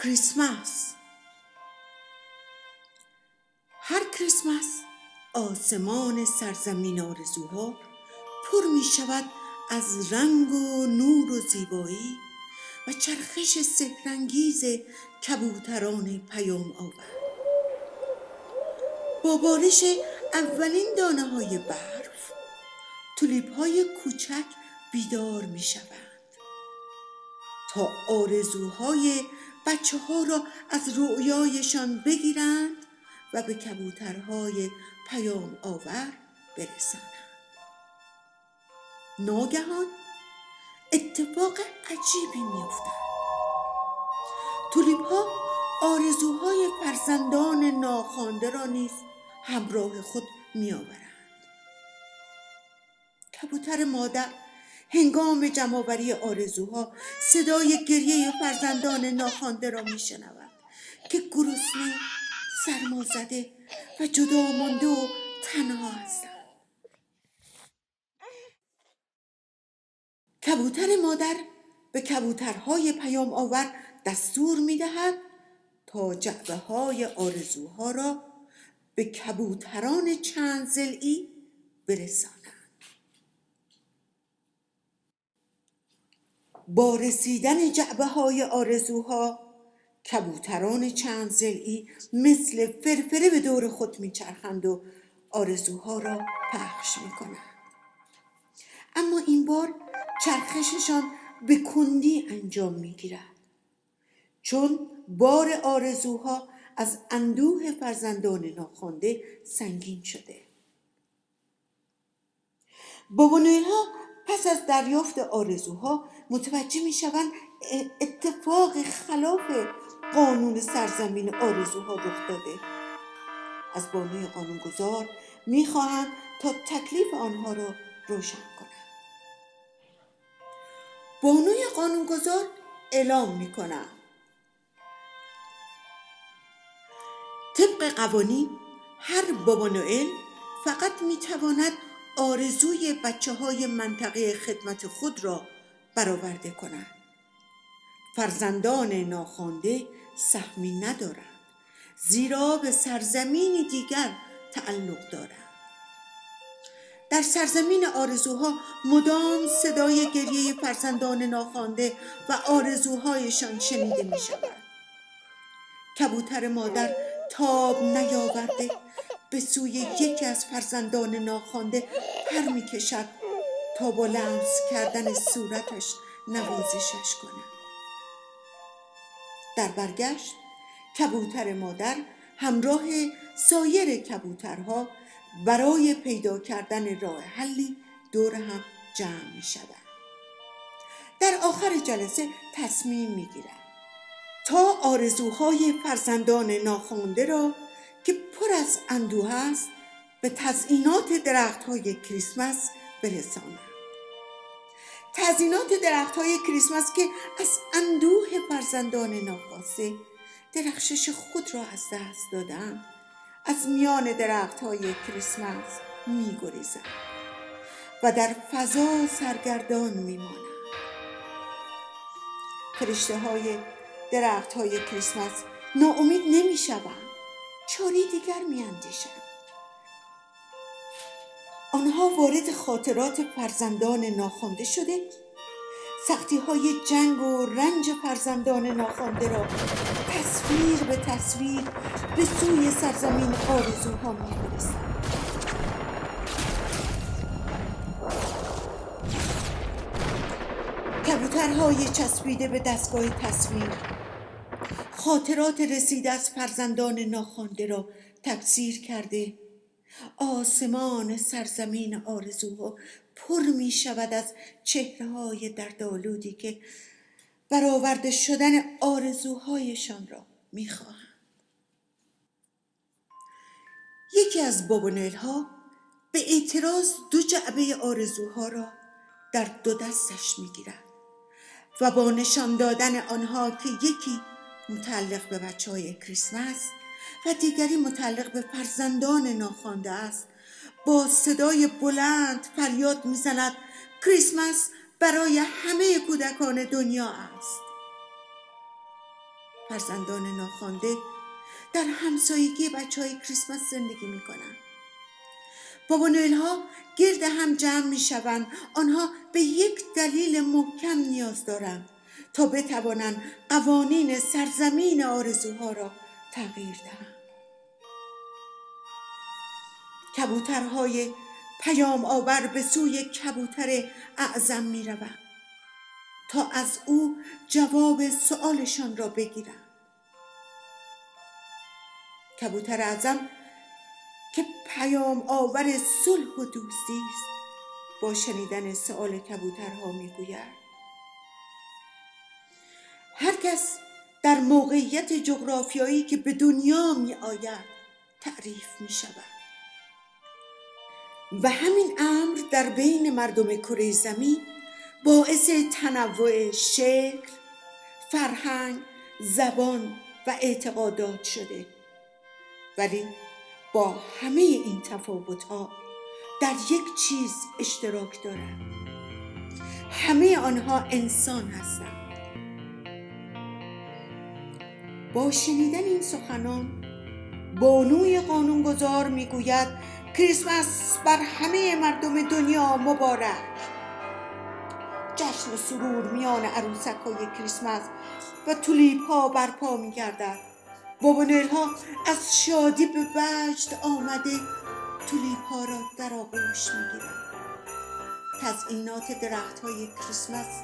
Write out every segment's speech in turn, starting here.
کریسمس. هر کریسمس آسمان سرزمین آرزوها پر می شود از رنگ و نور و زیبایی و چرخش سحرانگیز کبوتران پیام آور. با بارش اولین دانه های برف، تولیپ های کوچک بیدار می شوند تا آرزوهای بچه ها را از رؤیایشان بگیرند و به کبوترهای پیام آور برسانند. ناگهان اتفاق عجیبی می افتد. تولیپ ها آرزوهای فرزندان ناخوانده را نیز همراه خود می آورند. کبوتر مادر هنگام جمع‌آوری آرزوها صدای گریه فرزندان ناخوانده را می شنود که گرسنه، سرمازده و جدا مانده و تنها هستند. کبوتر مادر به کبوترهای پیام آور دستور می دهد تا جعبه های آرزوها را به کبوتران چند ضلعی برسانند. با رسیدن جعبه های آرزوها، کبوتران چند ضلعی مثل فرفره به دور خود میچرخند و آرزوها را پخش میکنند. اما این بار چرخششان به کندی انجام میگیرد، چون بار آرزوها از اندوه فرزندان ناخوانده سنگین شده. بابا نوئل ها پس از دریافت آرزوها متوجه می شوند اتفاق خلاف قانون سرزمین آرزوها رخ داده. از بانوی قانونگذار می خواهند تا تکلیف آنها را روشن کنند. بانوی قانونگذار اعلام می کند طبق قوانین هر بابا نوئل فقط می تواند آرزوی بچه های منطقه خدمت خود را برآورده کنند. فرزندان ناخوانده سهمی ندارند، زیرا به سرزمینی دیگر تعلق دارند. در سرزمین آرزوها مدام صدای گریه فرزندان ناخوانده و آرزوهایشان شنیده می شود. کبوتر مادر تاب نیاورده به سوی یکی از فرزندان ناخوانده پر می کشد تا با لمس کردن صورتش نوازشش کند. در برگشت کبوتر مادر همراه سایر کبوترها برای پیدا کردن راه حلی دور هم جمع می شود. در آخر جلسه تصمیم می گیرد تا آرزوهای فرزندان ناخوانده را که پر از اندوه است به تزیینات درخت‌های کریسمس برسانند. تزیینات درخت‌های کریسمس که از اندوه فرزندان ناخواسته درخشش خود را از دست دادند، از میان درخت‌های کریسمس می‌گریزند و در فضا سرگردان می‌مانند. فرشته‌های درخت‌های کریسمس ناامید نمی‌شوند، چاری دیگر می‌اندیشند. آنها وارد خاطرات فرزندان ناخوانده شده، سختی‌های جنگ و رنج فرزندان ناخوانده را تصویر به تصویر به سوی سرزمین آرزوها می‌فرستند. کبوترهای چسبیده به دستگاه تصویر خاطرات رسیده از فرزندان ناخوانده را تفسیر کرده، آسمان سرزمین آرزوها پر می شود از چهره‌های دردآلودی که برآورده شدن آرزوهایشان را می خواهند. یکی از بابا نوئل ها به اعتراض 2 جعبه آرزوها را در 2 دستش می گیرد و با نشان دادن آنها که یکی متعلق به بچه‌های کریسمس و دیگری متعلق به فرزندان ناخوانده است، با صدای بلند فریاد می‌زند کریسمس برای همه کودکان دنیا است. فرزندان ناخوانده در همسایگی بچه‌های کریسمس زندگی می‌کنند. بابا نوئل ها گرد هم جمع می‌شوند. آنها به یک دلیل محکم نیاز دارند تا بتوانند قوانین سرزمین آرزوها را تغییر دهند. کبوترهای پیام آور به سوی کبوتر اعظم می‌روند تا از او جواب سؤالشان را بگیرند. کبوتر اعظم که پیام آور صلح و دوستی است، با شنیدن سؤال کبوترها میگوید هر کس در موقعیت جغرافیایی که به دنیا می آید تعریف می شود و همین امر در بین مردم کره زمین باعث تنوع شکل، فرهنگ، زبان و اعتقادات شده، ولی با همه این تفاوت‌ها در یک چیز اشتراک دارند: همه آنها انسان هستند. با شنیدن این سخنان بانوی قانونگذار میگوید کریسمس بر همه مردم دنیا مبارک. جشن و سرور میان عروسک‌های کریسمس و تولیپ ها برپا می‌گردد. بابا نوئل ها از شادی به وجد آمده تولیپ ها را در آغوش می‌گیرند. تزیینات درخت های کریسمس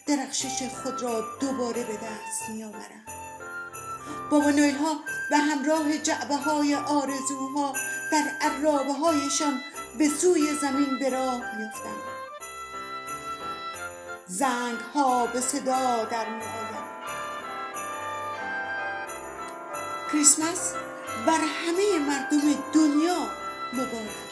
درخشش خود را دوباره به دست می‌آورند. بابا نوئل ها به همراه جعبه های آرزوها در عرابه هایشان به سوی زمین به راه می‌افتند. زنگ ها به صدا در می آید. کریسمس بر همه مردم دنیا مبارک.